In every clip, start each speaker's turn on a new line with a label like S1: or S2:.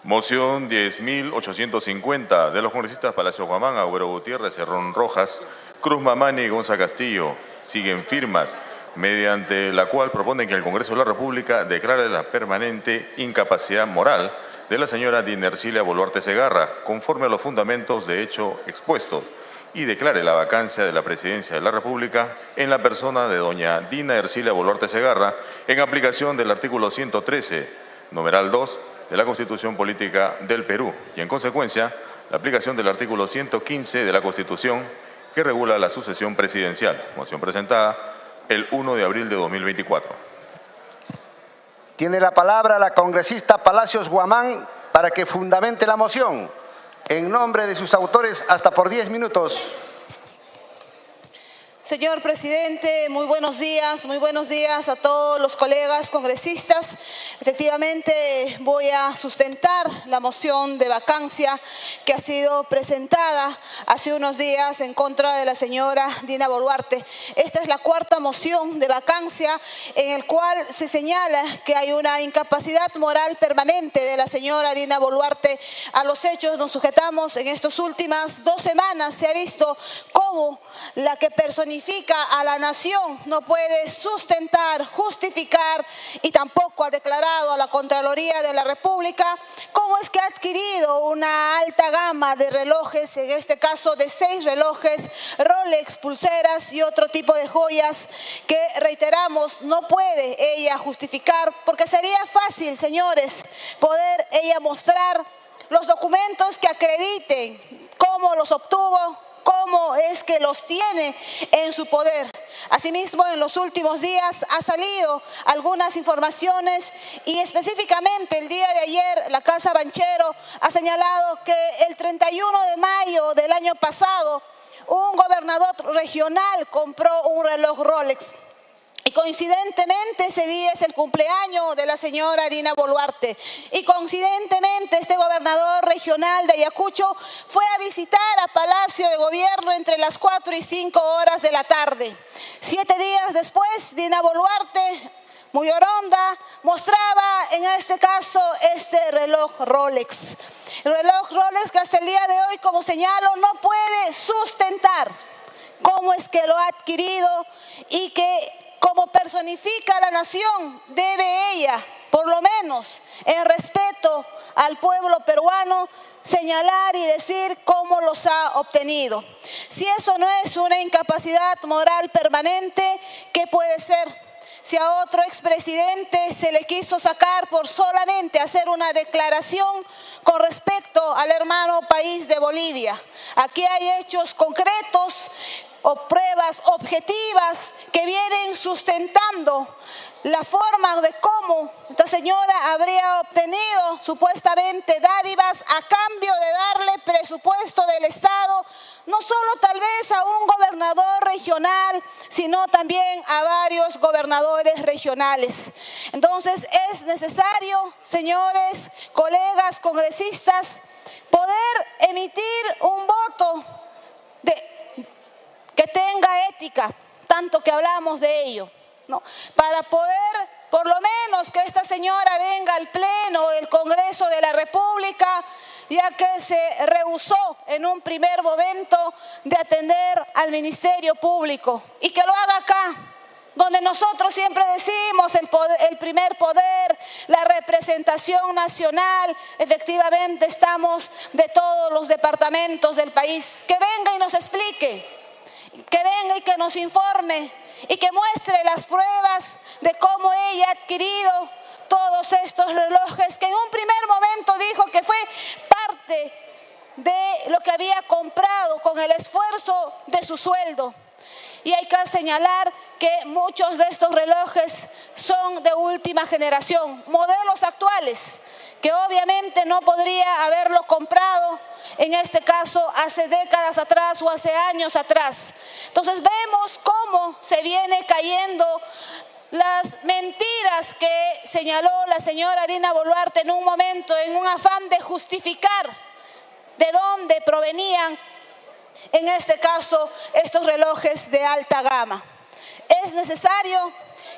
S1: Moción 10.850 de los congresistas Palacios Guamán, Agüero Gutiérrez, Cerrón Rojas, Cruz Mamani y Gonza Castillo siguen firmas, mediante la cual proponen que el Congreso de la República declare la permanente incapacidad moral de la señora Dina Ercilia Boluarte Segarra, conforme a los fundamentos de hecho expuestos, y declare la vacancia de la Presidencia de la República en la persona de doña Dina Ercilia Boluarte Segarra, en aplicación del artículo 113, numeral 2, de la Constitución Política del Perú, y en consecuencia, la aplicación del artículo 115 de la Constitución, que regula la sucesión presidencial. Moción presentada el 1 de abril de 2024.
S2: Tiene la palabra la congresista Palacios Guamán para que fundamente la moción. En nombre de sus autores, hasta por 10 minutos.
S3: Señor presidente, muy buenos días a todos los colegas congresistas. Efectivamente, voy a sustentar la moción de vacancia que ha sido presentada hace unos días en contra de la señora Dina Boluarte. Esta es la cuarta moción de vacancia en el cual se señala que hay una incapacidad moral permanente de la señora Dina Boluarte. A los hechos nos sujetamos en estas últimas 2 semanas. Se ha visto cómo la que personifica a la nación no puede sustentar, justificar y tampoco ha declarado a la Contraloría de la República cómo es que ha adquirido una alta gama de relojes, en este caso de 6 relojes, Rolex, pulseras y otro tipo de joyas que, reiteramos, no puede ella justificar, porque sería fácil, señores, poder ella mostrar los documentos que acrediten cómo los obtuvo, cómo es que los tiene en su poder. Asimismo, en los últimos días ha salido algunas informaciones y específicamente el día de ayer la Casa Banchero ha señalado que el 31 de mayo del año pasado un gobernador regional compró un reloj Rolex. Y coincidentemente ese día es el cumpleaños de la señora Dina Boluarte. Y coincidentemente este gobernador regional de Ayacucho fue a visitar a Palacio de Gobierno entre las 4 y 5 horas de la tarde. 7 días después, Dina Boluarte, muy oronda, mostraba en este caso este reloj Rolex. El reloj Rolex que hasta el día de hoy, como señalo, no puede sustentar cómo es que lo ha adquirido y que como personifica a la nación, debe ella, por lo menos en respeto al pueblo peruano, señalar y decir cómo los ha obtenido. Si eso no es una incapacidad moral permanente, ¿qué puede ser? Si a otro expresidente se le quiso sacar por solamente hacer una declaración con respecto al hermano país de Bolivia. Aquí hay hechos concretos o pruebas objetivas que vienen sustentando la forma de cómo esta señora habría obtenido supuestamente dádivas a cambio de darle presupuesto del Estado, no solo tal vez a un gobernador regional, sino también a varios gobernadores regionales. Entonces es necesario, señores, colegas congresistas, poder emitir un voto que tenga ética, tanto que hablamos de ello, ¿no? Para poder, por lo menos, que esta señora venga al Pleno del Congreso de la República, ya que se rehusó en un primer momento de atender al Ministerio Público, y que lo haga acá, donde nosotros siempre decimos el primer poder, la representación nacional. Efectivamente estamos de todos los departamentos del país. Que venga y nos explique, que venga y que nos informe y que muestre las pruebas de cómo ella ha adquirido todos estos relojes, que en un primer momento dijo que fue parte de lo que había comprado con el esfuerzo de su sueldo. Y hay que señalar que muchos de estos relojes son de última generación, modelos actuales, que obviamente no podría haberlo comprado, en este caso, hace décadas atrás o hace años atrás. Entonces vemos cómo se viene cayendo las mentiras que señaló la señora Dina Boluarte en un momento, en un afán de justificar de dónde provenían, en este caso, estos relojes de alta gama. Es necesario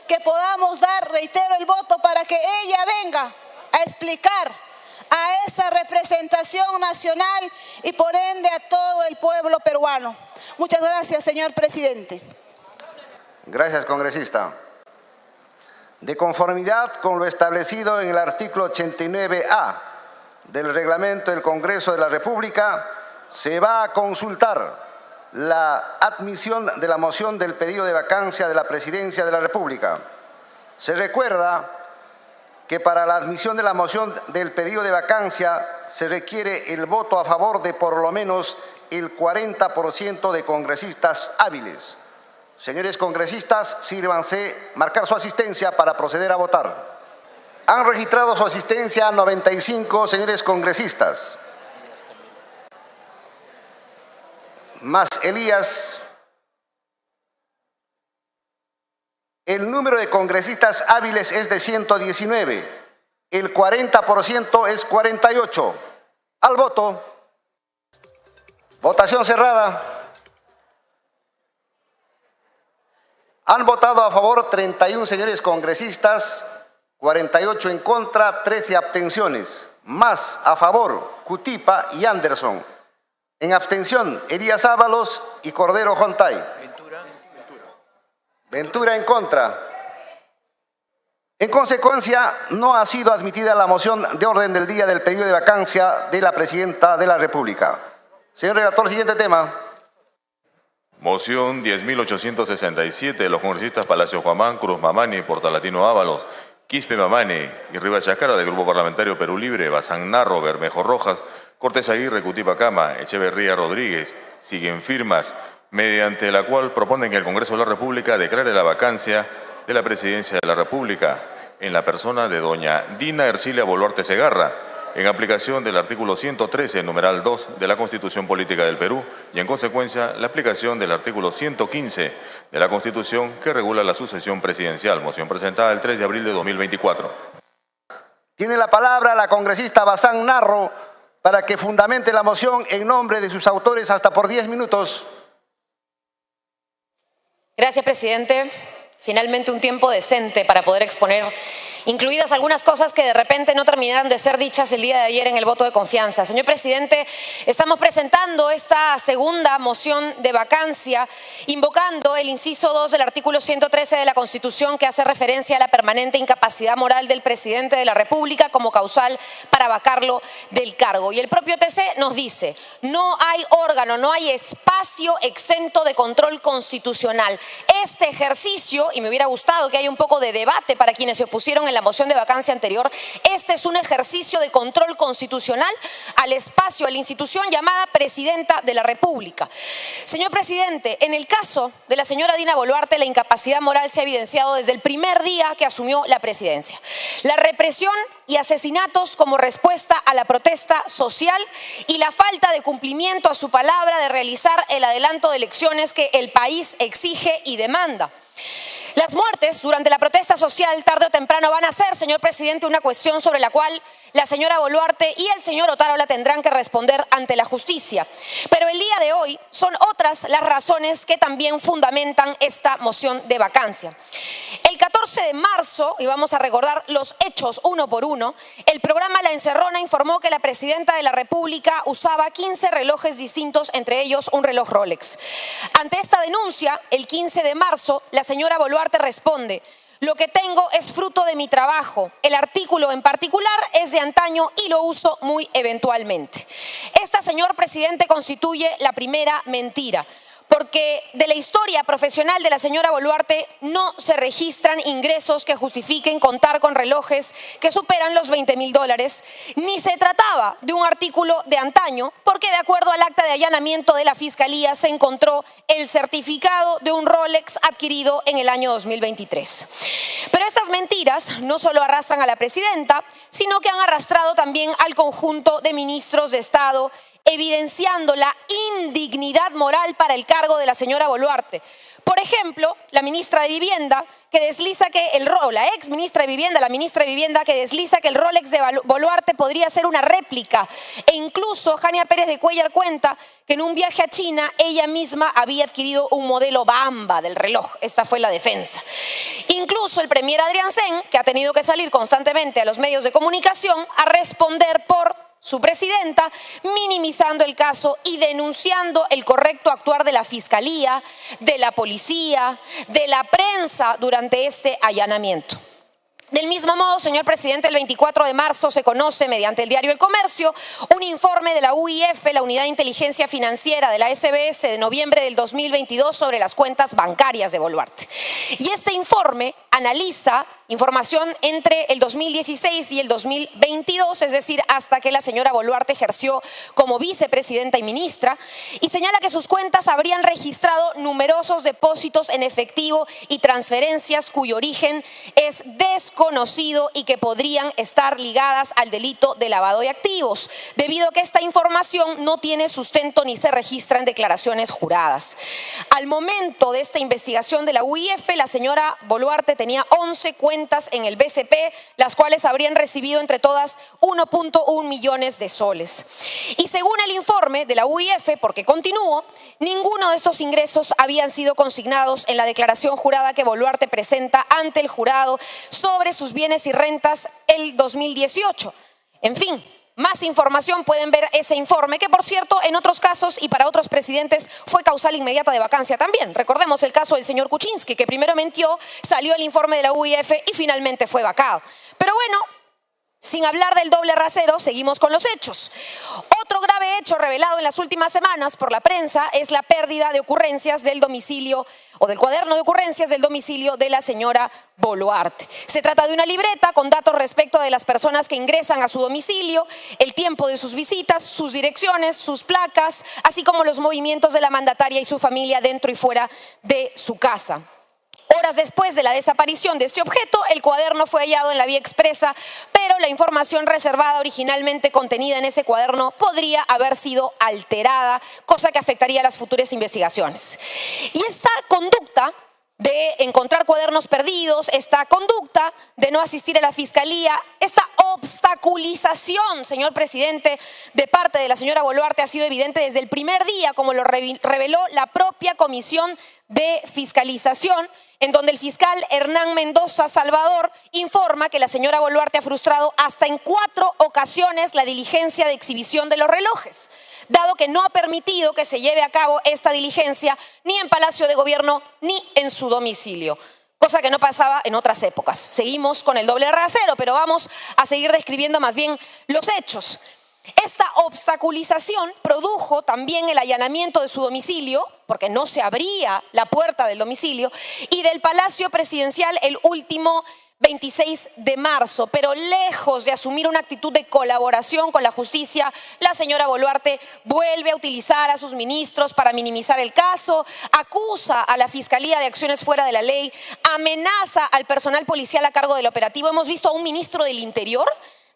S3: que podamos dar, reitero, el voto para que ella venga a explicar a esa representación nacional y por ende a todo el pueblo peruano. Muchas gracias, señor presidente.
S2: Gracias, congresista. De conformidad con lo establecido en el artículo 89A del reglamento del Congreso de la República, se va a consultar la admisión de la moción del pedido de vacancia de la Presidencia de la República. Se recuerda que para la admisión de la moción del pedido de vacancia se requiere el voto a favor de por lo menos el 40% de congresistas hábiles. Señores congresistas, sírvanse marcar su asistencia para proceder a votar. Han registrado su asistencia 95 señores congresistas. Más Elías. El número de congresistas hábiles es de 119. El 40% es 48. Al voto. Votación cerrada. Han votado a favor 31 señores congresistas, 48 en contra, 13 abstenciones. Más a favor, Cutipa y Anderson. En abstención, Elías Ábalos y Cordero Jontay. Ventura en contra. En consecuencia, no ha sido admitida la moción de orden del día del pedido de vacancia de la Presidenta de la República. Señor relator, siguiente tema.
S1: Moción 10.867 de los congresistas Palacios Guamán, Cruz Mamani, Portalatino Ábalos, Quispe Mamani y Rivas Chacara del Grupo Parlamentario Perú Libre, Bazán Narro, Bermejo Rojas, Cortés Aguirre, Cutipa Cama, Echeverría Rodríguez, siguen firmas, mediante la cual proponen que el Congreso de la República declare la vacancia de la Presidencia de la República en la persona de doña Dina Ercilia Boluarte Segarra, en aplicación del artículo 113, numeral 2 de la Constitución Política del Perú y en consecuencia la aplicación del artículo 115 de la Constitución que regula la sucesión presidencial. Moción presentada el 3 de abril de 2024.
S2: Tiene la palabra la congresista Bazán Narro para que fundamente la moción en nombre de sus autores hasta por 10 minutos.
S4: Gracias, presidente. Finalmente un tiempo decente para poder exponer, incluidas algunas cosas que de repente no terminaron de ser dichas el día de ayer en el voto de confianza. Señor presidente, estamos presentando esta segunda moción de vacancia, invocando el inciso 2 del artículo 113 de la Constitución que hace referencia a la permanente incapacidad moral del presidente de la República como causal para vacarlo del cargo. Y el propio TC nos dice, no hay órgano, no hay espacio exento de control constitucional. Este ejercicio, y me hubiera gustado que haya un poco de debate para quienes se opusieron en la moción de vacancia anterior, este es un ejercicio de control constitucional al espacio, a la institución llamada Presidenta de la República. Señor presidente, en el caso de la señora Dina Boluarte, la incapacidad moral se ha evidenciado desde el primer día que asumió la presidencia. La represión y asesinatos como respuesta a la protesta social y la falta de cumplimiento a su palabra de realizar el adelanto de elecciones que el país exige y demanda. Las muertes durante la protesta social tarde o temprano van a ser, señor presidente, una cuestión sobre la cual la señora Boluarte y el señor Otárola tendrán que responder ante la justicia. Pero el día de hoy son otras las razones que también fundamentan esta moción de vacancia. El 14 de marzo, y vamos a recordar los hechos uno por uno, el programa La Encerrona informó que la Presidenta de la República usaba 15 relojes distintos, entre ellos un reloj Rolex. Ante esta denuncia, el 15 de marzo, la señora Boluarte responde: lo que tengo es fruto de mi trabajo. El artículo en particular es de antaño y lo uso muy eventualmente. Esta, señor presidente, constituye la primera mentira, porque de la historia profesional de la señora Boluarte no se registran ingresos que justifiquen contar con relojes que superan los $20.000, ni se trataba de un artículo de antaño, porque de acuerdo al acta de allanamiento de la Fiscalía se encontró el certificado de un Rolex adquirido en el año 2023. Pero estas mentiras no solo arrastran a la presidenta, sino que han arrastrado también al conjunto de ministros de Estado, evidenciando la indignidad moral para el cargo de la señora Boluarte. Por ejemplo, la ministra de Vivienda, que desliza que la ex ministra de Vivienda, la ministra de Vivienda, que desliza que el Rolex de Boluarte podría ser una réplica. E incluso Jania Pérez de Cuellar cuenta que en un viaje a China ella misma había adquirido un modelo Bamba del reloj. Esta fue la defensa. Incluso el premier Adrián Sen, que ha tenido que salir constantemente a los medios de comunicación a responder por su presidenta, minimizando el caso y denunciando el correcto actuar de la Fiscalía, de la Policía, de la prensa durante este allanamiento. Del mismo modo, señor presidente, el 24 de marzo se conoce mediante el diario El Comercio un informe de la UIF, la Unidad de Inteligencia Financiera de la SBS, de noviembre del 2022 sobre las cuentas bancarias de Boluarte. Y este informe analiza información entre el 2016 y el 2022, es decir, hasta que la señora Boluarte ejerció como vicepresidenta y ministra, y señala que sus cuentas habrían registrado numerosos depósitos en efectivo y transferencias cuyo origen es desconocido y que podrían estar ligadas al delito de lavado de activos, debido a que esta información no tiene sustento ni se registra en declaraciones juradas. Al momento de esta investigación de la UIF, la señora Boluarte tenía 11 cuentas en el BCP, las cuales habrían recibido entre todas 1.1 millones de soles. Y según el informe de la UIF, porque continúo, ninguno de estos ingresos habían sido consignados en la declaración jurada que Boluarte presenta ante el jurado sobre sus bienes y rentas el 2018. En fin, más información, pueden ver ese informe, que por cierto, en otros casos y para otros presidentes fue causal inmediata de vacancia también. Recordemos el caso del señor Kuczynski, que primero mintió, salió el informe de la UIF y finalmente fue vacado. Pero bueno, sin hablar del doble rasero, seguimos con los hechos. Otro grave hecho revelado en las últimas semanas por la prensa es la pérdida de ocurrencias del domicilio o del cuaderno de ocurrencias del domicilio de la señora Boluarte. Se trata de una libreta con datos respecto de las personas que ingresan a su domicilio, el tiempo de sus visitas, sus direcciones, sus placas, así como los movimientos de la mandataria y su familia dentro y fuera de su casa. Horas después de la desaparición de este objeto, el cuaderno fue hallado en la vía expresa, pero la información reservada originalmente contenida en ese cuaderno podría haber sido alterada, cosa que afectaría a las futuras investigaciones. Y esta conducta de encontrar cuadernos perdidos, esta conducta de no asistir a la Fiscalía, esta obstaculización, señor presidente, de parte de la señora Boluarte ha sido evidente desde el primer día, como lo reveló la propia Comisión de Fiscalización, en donde el fiscal Hernán Mendoza Salvador informa que la señora Boluarte ha frustrado hasta en 4 ocasiones la diligencia de exhibición de los relojes, dado que no ha permitido que se lleve a cabo esta diligencia ni en Palacio de Gobierno ni en su domicilio, cosa que no pasaba en otras épocas. Seguimos con el doble rasero, pero vamos a seguir describiendo más bien los hechos. Esta obstaculización produjo también el allanamiento de su domicilio, porque no se abría la puerta del domicilio, y del Palacio Presidencial el último 26 de marzo, pero lejos de asumir una actitud de colaboración con la justicia, la señora Boluarte vuelve a utilizar a sus ministros para minimizar el caso, acusa a la Fiscalía de acciones fuera de la ley, amenaza al personal policial a cargo del operativo. Hemos visto a un ministro del Interior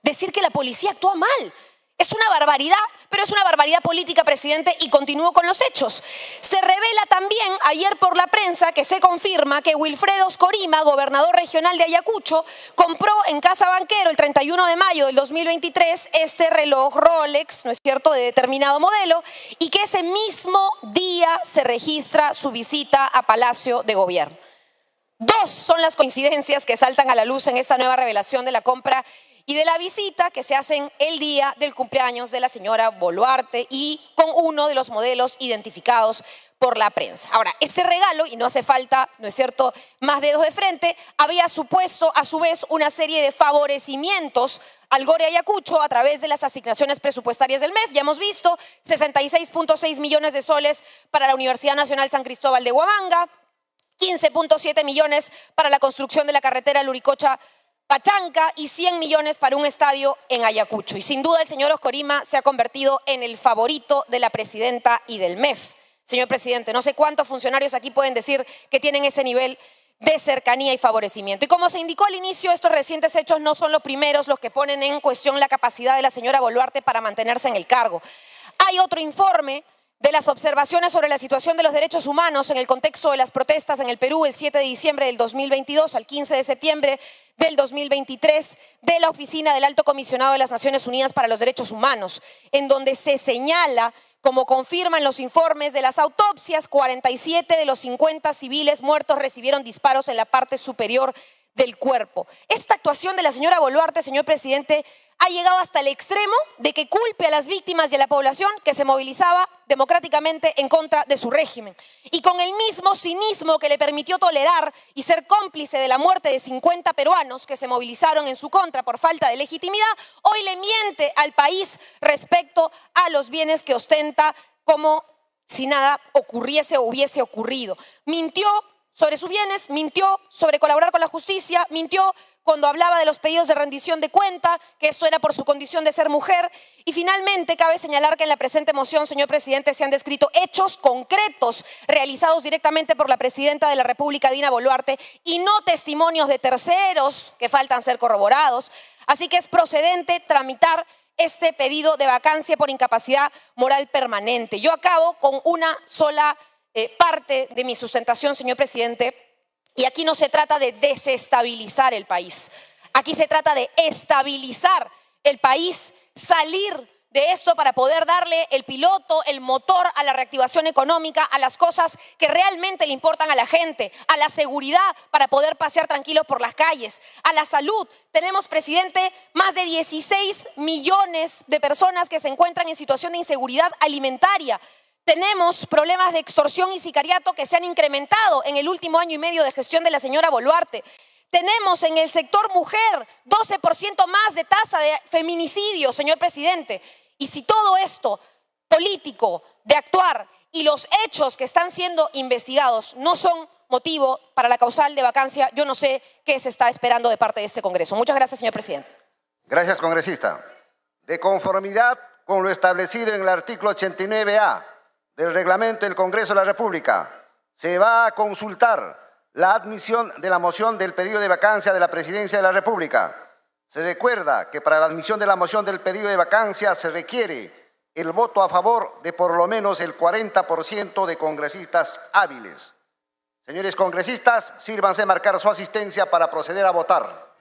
S4: decir que la policía actúa mal. Es una barbaridad, pero es una barbaridad política, presidente, y continúo con los hechos. Se revela también ayer por la prensa que se confirma que Wilfredo Scorima, gobernador regional de Ayacucho, compró en Casa Banquero el 31 de mayo del 2023 este reloj Rolex, ¿no es cierto?, de determinado modelo, y que ese mismo día se registra su visita a Palacio de Gobierno. 2 son las coincidencias que saltan a la luz en esta nueva revelación de la compra y de la visita que se hacen el día del cumpleaños de la señora Boluarte y con uno de los modelos identificados por la prensa. Ahora, este regalo, y no hace falta, ¿no es cierto?, más dedos de frente, había supuesto a su vez una serie de favorecimientos al Gore Ayacucho a través de las asignaciones presupuestarias del MEF. Ya hemos visto 66.6 millones de soles para la Universidad Nacional San Cristóbal de Huamanga, 15.7 millones para la construcción de la carretera Luricocha-Pachanca y 100 millones para un estadio en Ayacucho. Y sin duda el señor Scorima se ha convertido en el favorito de la presidenta y del MEF. Señor presidente, no sé cuántos funcionarios aquí pueden decir que tienen ese nivel de cercanía y favorecimiento. Y como se indicó al inicio, estos recientes hechos no son los primeros los que ponen en cuestión la capacidad de la señora Boluarte para mantenerse en el cargo. Hay otro informe de las observaciones sobre la situación de los derechos humanos en el contexto de las protestas en el Perú el 7 de diciembre del 2022 al 15 de septiembre del 2023 de la Oficina del Alto Comisionado de las Naciones Unidas para los Derechos Humanos, en donde se señala, como confirman los informes de las autopsias, 47 de los 50 civiles muertos recibieron disparos en la parte superior del cuerpo. Esta actuación de la señora Boluarte, señor presidente, ha llegado hasta el extremo de que culpe a las víctimas y a la población que se movilizaba democráticamente en contra de su régimen. Y con el mismo cinismo que le permitió tolerar y ser cómplice de la muerte de 50 peruanos que se movilizaron en su contra por falta de legitimidad, hoy le miente al país respecto a los bienes que ostenta como si nada ocurriese o hubiese ocurrido. Mintió sobre sus bienes, mintió sobre colaborar con la justicia, mintió cuando hablaba de los pedidos de rendición de cuenta, que esto era por su condición de ser mujer. Y finalmente, cabe señalar que en la presente moción, señor presidente, se han descrito hechos concretos realizados directamente por la presidenta de la República, Dina Boluarte, y no testimonios de terceros que faltan ser corroborados. Así que es procedente tramitar este pedido de vacancia por incapacidad moral permanente. Yo acabo con una sola parte de mi sustentación, señor presidente. Y aquí no se trata de desestabilizar el país, aquí se trata de estabilizar el país, salir de esto para poder darle el piloto, el motor a la reactivación económica, a las cosas que realmente le importan a la gente, a la seguridad para poder pasear tranquilos por las calles, a la salud. Tenemos, presidente, más de 16 millones de personas que se encuentran en situación de inseguridad alimentaria. Tenemos problemas de extorsión y sicariato que se han incrementado en el último año y medio de gestión de la señora Boluarte. Tenemos en el sector mujer 12% más de tasa de feminicidio, señor presidente. Y si todo esto político de actuar y los hechos que están siendo investigados no son motivo para la causal de vacancia, yo no sé qué se está esperando de parte de este Congreso. Muchas gracias, señor presidente.
S2: Gracias, congresista. De conformidad con lo establecido en el artículo 89A del reglamento del Congreso de la República, se va a consultar la admisión de la moción del pedido de vacancia de la Presidencia de la República. Se recuerda que para la admisión de la moción del pedido de vacancia se requiere el voto a favor de por lo menos el 40% de congresistas hábiles. Señores congresistas, sírvanse marcar su asistencia para proceder a votar.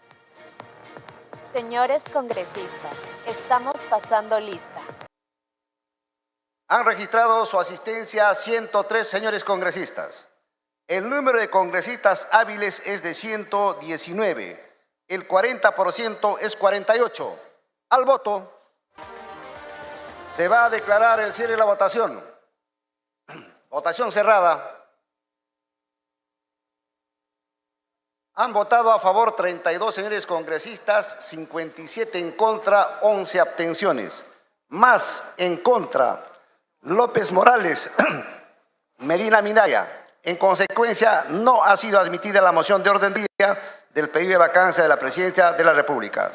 S5: Señores congresistas, estamos pasando lista.
S2: Han registrado su asistencia 103 señores congresistas. El número de congresistas hábiles es de 119. El 40% es 48. Al voto se va a declarar el cierre de la votación. Votación cerrada. Han votado a favor 32 señores congresistas, 57 en contra, 11 abstenciones. Más en contra, López Morales, Medina Minaya. En consecuencia, no ha sido admitida la moción de orden del día del pedido de vacancia de la Presidencia de la República.